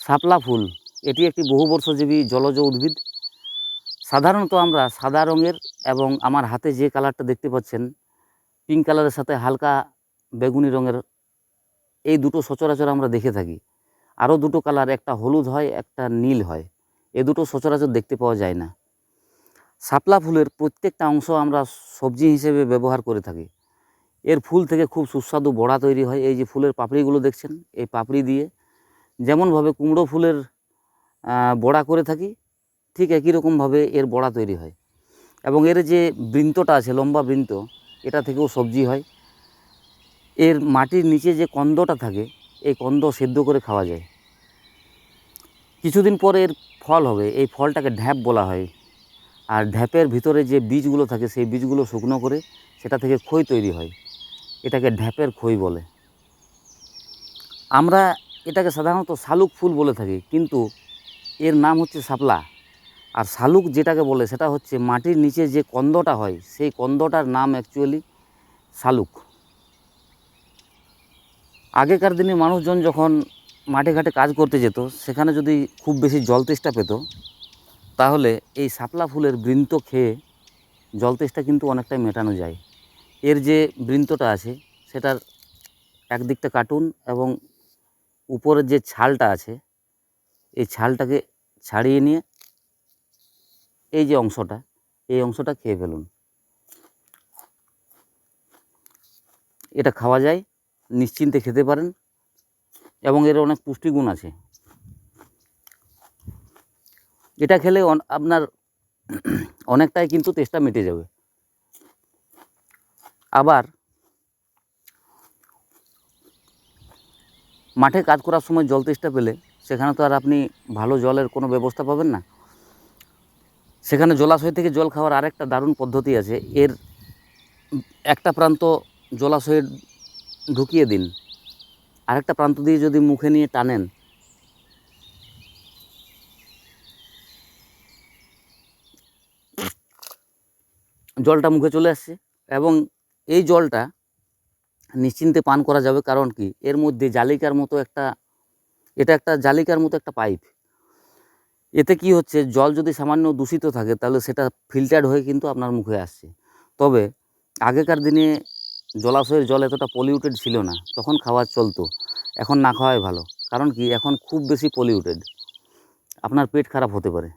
শাপলা ফুল এটি একটি বহুবর্ষজীবী জলজ উদ্ভিদ। সাধারণত আমরা সাদা রঙের এবং আমার হাতে যে কালারটা দেখতে পাচ্ছেন পিঙ্ক কালারের সাথে হালকা বেগুনি রঙের, এই দুটো সচরাচর আমরা দেখে থাকি। আরও দুটো কালার, একটা হলুদ হয় একটা নীল হয়, এ দুটো সচরাচর দেখতে পাওয়া যায় না। শাপলা ফুলের প্রত্যেকটা অংশ আমরা সবজি হিসেবে ব্যবহার করে থাকি। এর ফুল থেকে খুব সুস্বাদু বড়া তৈরি হয়। এই যে ফুলের পাপড়িগুলো দেখছেন, এই পাপড়ি দিয়ে যেমনভাবে কুমড়ো ফুলের বড়া করে থাকি, ঠিক একই রকমভাবে এর বড়া তৈরি হয়। এবং এর যে বৃন্তটা আছে, লম্বা বৃন্ত, এটা থেকেও সবজি হয়। এর মাটির নিচে যে কন্দটা থাকে, এই কন্দ সেদ্ধ করে খাওয়া যায়। কিছুদিন পরে এর ফল হবে, এই ফলটাকে ঢ্যাপ বলা হয়। আর ঢ্যাপের ভিতরে যে বীজগুলো থাকে সেই বীজগুলো শুকনো করে সেটা থেকে খই তৈরি হয়, এটাকে ঢ্যাপের খই বলে। আমরা এটাকে সাধারণত শালুক ফুল বলে থাকি, কিন্তু এর নাম হচ্ছে শাপলা। আর শালুক যেটাকে বলে সেটা হচ্ছে মাটির নিচে যে কন্দটা হয়, সেই কন্দটার নাম অ্যাকচুয়ালি শালুক। আগেকার দিনে মানুষজন যখন মাঠে ঘাটে কাজ করতে যেত, সেখানে যদি খুব বেশি জল তেষ্টা পেত, তাহলে এই শাপলা ফুলের বৃন্ত খেয়ে জল তেষ্টা কিন্তু অনেকটাই মেটানো যায়। এর যে বৃন্তটা আছে সেটার একদিকটা কাটুন এবং উপরের যে ছালটা আছে এই ছালটাকে ছাড়িয়ে নিয়ে এই যে অংশটা, এই অংশটা খেয়ে ফেলুন। এটা খাওয়া যায়, নিশ্চিন্তে খেতে পারেন এবং এর অনেক পুষ্টিগুণ আছে। এটা খেলে আপনার অনেকটাই কিন্তু তেষ্টা মিটে যাবে। আবার মাঠে কাজ করার সময় জল তেষ্টা পেলে সেখানে তো আর আপনি ভালো জলের কোনো ব্যবস্থা পাবেন না। সেখানে জলাশয় থেকে জল খাওয়ার আরেকটা দারুণ পদ্ধতি আছে। এর একটা প্রান্ত জলাশয়ে ঢুকিয়ে দিন, আরেকটা প্রান্ত দিয়ে যদি মুখে নিয়ে টানেন, জলটা মুখে চলে আসছে এবং এই জলটা নিশ্চিন্তে পান করা যাবে। কারণ কি, এর মধ্যে জালিকার মতো এটা একটা জালিকার মতো একটা পাইপ। এতে কি হচ্ছে, জল যদি সামান্য দূষিত থাকে তাহলে সেটা ফিল্টার্ড হয়ে কিন্তু আপনার মুখে আসছে। তবে আগেকার দিনে জলাশয়ের জল এতটা পলিউটেড ছিল না, তখন খাওয়া চলতো। এখন না খাওয়াই ভালো। কারণ কি, এখন খুব বেশি পলিউটেড, আপনার পেট খারাপ হতে পারে।